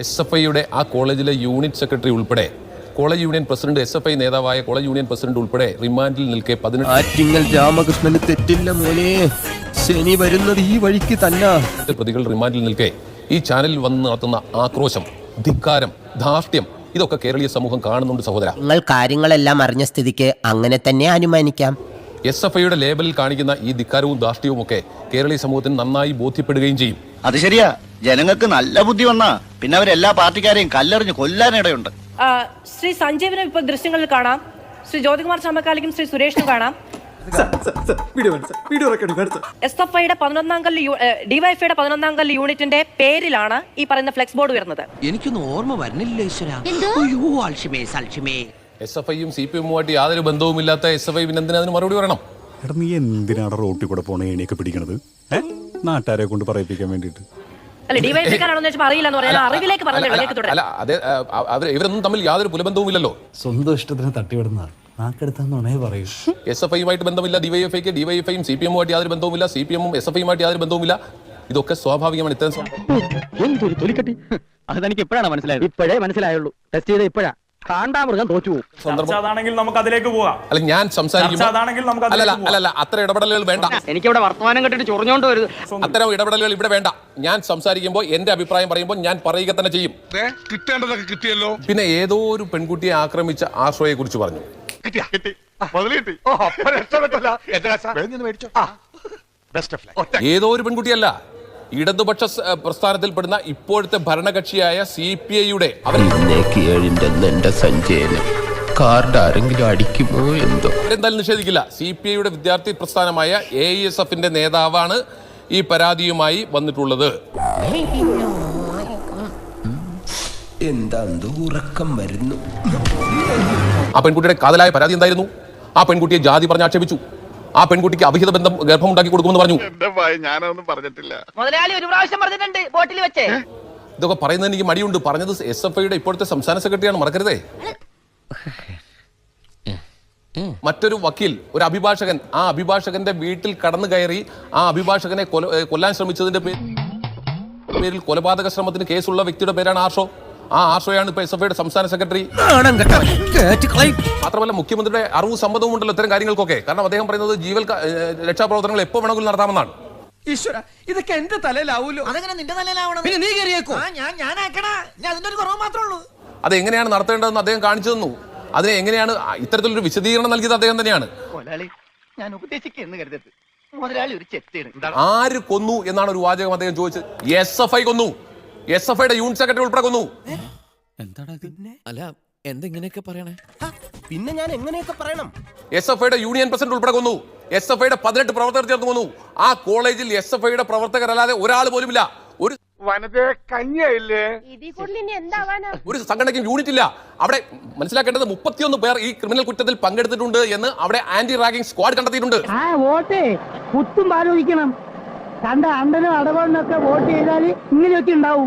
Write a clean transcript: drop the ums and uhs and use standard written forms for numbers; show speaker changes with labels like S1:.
S1: SFIയുടെ ആ കോളേജിലെ unit secretary ഉൾപ്പെടെ കോളേജ് യൂണിയൻ പ്രസിഡന്റ് SFI നേതാവായ കോളേജ് യൂണിയൻ പ്രസിഡന്റ് ഉൾപ്പെടെ റിമാൻഡിൽ നിൽക്കെ
S2: 18 രാമകൃഷ്ണന് തെറ്റില്ല മോനെ, ശനി വരുന്നത് ഈ വഴിക്ക് തന്നെ.
S1: പ്രതികൾ റിമാൻഡിൽ നിൽക്കെ ഈ ചാനലിൽ വന്ന് നടത്തുന്ന ആക്രോശം, ധിക്കാരം, ധാർഷ്ട്യം ഇതൊക്കെ കേരളീയ സമൂഹം കാണുന്നുണ്ട് സഹോദര.
S3: നിങ്ങൾ കാര്യങ്ങളെല്ലാം അറിഞ്ഞ സ്ഥിതിക്ക് അങ്ങനെ തന്നെ അനുമാനിക്കാം.
S1: SFIയുടെ ലേബലിൽ കാണിക്കുന്ന ഈ ധിക്കാരവും ധാർഷ്ട്യവും ഒക്കെ കേരളീയ സമൂഹത്തിന് നന്നായി ബോധ്യപ്പെടുകയും ചെയ്യും.
S4: അത് ശരിയാ, ജനങ്ങൾക്ക് നല്ല ബുദ്ധി വന്നാ പിന്നെ അവരെല്ലാ പാർട്ടിക്കാരെയും കല്ലെറിഞ്ഞ് കൊല്ലാനിടയുണ്ട്.
S5: ശ്രീ സഞ്ജീവിനെ ഇപ്പോൾ ദൃശ്യങ്ങളിൽ കാണാം, ശ്രീ ജ്യോതികുമാർ ചാമക്കാലിക്കും ശ്രീ സുരേഷിനും കാണാം. SFIയുടെ 11-ാം കല്ല് ഡിവൈഎഫ്ഐയുടെ 11-ാം കല്ല് യൂണിറ്റിന്റെ പേരിലാണ് ഈ പറയുന്ന ഫ്ലെക്സ് ബോർഡ് വരുന്നത്.
S6: എനിക്കൊന്നും ഓർമ്മ വരുന്നില്ല.
S1: SFIയും CPM-ഉമായിട്ട് യാതൊരു ബന്ധവുമില്ലാത്ത SFI പിന്നെ എന്തിനാ അതിന് മറുപടി പറയണം?
S7: എടാ, നീ എന്തിനാണ് റോട്ടിൽ കൂടെ പോണ ഏണിയൊക്കെ പിടിക്കണത്? നാട്ടുകാരെ കൊണ്ട് പറയിപ്പിക്കാൻ വേണ്ടിട്ട്.
S5: അല്ല, ഡിവൈഎഫ്ഐക്കാരാണെന്ന് വെച്ചാൽ അറിയില്ലെന്ന് പറയാൻ അറിവിലേക്ക് പറഞ്ഞു.
S1: ഇവരൊന്നും തമ്മിൽ യാതൊരു പുലബന്ധവുമില്ലല്ലോ.
S7: സ്വന്തം ഇഷ്ടത്തിന് തട്ടിവിടുന്ന നാക്കെടുത്താന്നുണേ പറയൂ.
S1: SFIയുമായിട്ട് ബന്ധമില്ല ഡിവൈഎഫ്ഐക്ക്, ഡിവൈഎഫ്ഐയും CPM-ഉമായിട്ട് യാതൊരു ബന്ധവുമില്ല, CPM-ഉം SFIയുമായിട്ട് യാതൊരു ബന്ധവുമില്ല. ഇതൊക്കെ സ്വാഭാവികമാണ്.
S8: എന്തൊരു തൊലിക്കട്ടി, അതെനിക്ക് ഇപ്പോഴാണ് മനസ്സിലായത്. ഇപ്പോഴേ മനസ്സിലായുള്ളൂ, ടെസ്റ്റ് ചെയ്ത ഇപ്പോഴാ. കാണ്ടാമൃഗം തോറ്റു പോകും.
S9: നമുക്ക് അതിലേക്ക് പോകാം.
S1: അല്ല, ഞാൻ സംസാരിക്കുമ്പോൾ അല്ല അത്ര ഇടപെടലുകൾ വേണ്ട.
S8: എനിക്കിവിടെ വർത്തമാനം കെട്ടിട്ട് ചൊറിഞ്ഞോണ്ട് വരുത്.
S1: അത്തരം ഇടപെടലുകൾ ഇവിടെ വേണ്ട. ഞാൻ സംസാരിക്കുമ്പോൾ എന്റെ അഭിപ്രായം പറയുമ്പോൾ ഞാൻ പറയുക തന്നെ ചെയ്യും.
S9: കിട്ടേണ്ടതൊക്കെ കിട്ടിയല്ലോ.
S1: പിന്നെ ഏതോ ഒരു പെൺകുട്ടിയെ ആക്രമിച്ച ആശ്രയെ കുറിച്ച് പറഞ്ഞു. ഏതോ ഒരു പെൺകുട്ടിയല്ല, ഇടതുപക്ഷ പ്രസ്ഥാനത്തിൽപ്പെടുന്ന ഇപ്പോഴത്തെ ഭരണകക്ഷിയായ CPIയുടെ
S2: കാർഡ് ആരെങ്കിലും അടിക്കുമോ എന്തോ.
S1: എന്തായാലും നിഷേധിക്കില്ല. CPIയുടെ വിദ്യാർത്ഥി പ്രസ്ഥാനമായ AESFന്റെ നേതാവാണ് ഈ പരാതിയുമായി വന്നിട്ടുള്ളത്.
S2: എന്താ ഉറക്കം വരുന്നു.
S1: ആ പെൺകുട്ടിയുടെ കാതലായ പരാതി എന്തായിരുന്നു? ആ പെൺകുട്ടിയെ ജാതി പറഞ്ഞ് ആക്ഷേപിച്ചു. ആ പെൺകുട്ടിക്ക് അവിഹിത ബന്ധം ഗർഭമുണ്ടാക്കി കൊടുക്കുമെന്ന് പറഞ്ഞു.
S4: ഞാനൊന്നും പറഞ്ഞിട്ടില്ല.
S8: മുതലാളി ഒരു പ്രാവശ്യം പറഞ്ഞിട്ടുണ്ട് ബോട്ടിൽ വെച്ചേ.
S1: ഇതൊക്കെ പറയുന്നതിന് എനിക്ക് മടിയുണ്ട്. പറഞ്ഞത് SFIയുടെ ഇപ്പോഴത്തെ സംസ്ഥാന സെക്രട്ടറിയാണ്, മറക്കരുതേ. മറ്റൊരു വക്കീൽ, ഒരു അഭിഭാഷകൻ, ആ അഭിഭാഷകന്റെ വീട്ടിൽ കടന്നു കയറി ആ അഭിഭാഷകനെ കൊല്ലാൻ ശ്രമിച്ചതിന്റെ പേരിൽ കൊലപാതക ശ്രമത്തിന് കേസുള്ള വ്യക്തിയുടെ പേരാണ് ആർഷോ. ആ ആർഷോയാണ് ഇപ്പൊ SFIയുടെ സംസ്ഥാന സെക്രട്ടറി. മാത്രമല്ല, മുഖ്യമന്ത്രിയുടെ അറിവും സമ്മതവും ഉണ്ടല്ലോ ഇത്തരം കാര്യങ്ങൾക്കൊക്കെ. കാരണം അദ്ദേഹം പറയുന്നത് ജീവൽ രക്ഷാപ്രവർത്തനങ്ങൾ എപ്പോൾ വേണമെങ്കിലും നടത്താമെന്നാണ്.
S6: ഈശ്വര, ഇതൊക്കെ എന്റെ തലയിലാവൂലോ.
S3: അതെങ്ങനെ നിന്റെ തലയിലാവണം?
S6: പിന്നെ നീ കയറിയേക്കോ.
S3: അതിന്റെ ഒരു കുറവ് മാത്രമേ ഉള്ളൂ.
S1: അത് എങ്ങനെയാണ് നടത്തേണ്ടതെന്ന് അദ്ദേഹം കാണിച്ചു തന്നു. അതിനെ എങ്ങനെയാണ് ഇത്തരത്തിലൊരു വിശദീകരണം നൽകിയത് അദ്ദേഹം തന്നെയാണ്.
S8: ഞാൻ ഉപദേശിക്കുന്നു കരുതരുത്, മുതലാളി ഒരു ചെത്തിയാണ്.
S1: ആര് കൊന്നു എന്നാണ് ഒരു വാചകം അദ്ദേഹം ചോദിച്ചത്. SFI കൊന്നു. SFIയുടെ യൂണിറ്റ് സെക്രട്ടറി ഉൾപ്പെടെ കൊന്നു.
S6: അല്ല, എന്തെങ്ങനെയൊക്കെ പറയണേ?
S3: പിന്നെ ഞാൻ എങ്ങനെയൊക്കെ പറയണം?
S1: SFIയുടെ യൂണിയൻ പ്രസിഡന്റ് ഉൾപ്പെടെ കൊന്നു. SFIയുടെ 18 പ്രവർത്തകർ ചേർന്ന് കൊന്നു. ആ കോളേജിൽ SFIയുടെ പ്രവർത്തകരല്ലാതെ ഒരാൾ പോലുമില്ല. ഒരു സംഘടനയ്ക്കും യൂണിറ്റ് ഇല്ല. അവിടെ മനസ്സിലാക്കേണ്ടത് 31 പേർ ഈ ക്രിമിനൽ കുറ്റത്തിൽ പങ്കെടുത്തിട്ടുണ്ട് എന്ന് അവിടെ ആന്റി റാഗിംഗ് സ്ക്വാഡ് കണ്ടെത്തിയിട്ടുണ്ട്.
S8: കണ്ട അണ്ടനും അടവണ്ണൊക്കെ വോട്ട് ചെയ്താൽ ഇങ്ങനെയൊക്കെ ഉണ്ടാവും.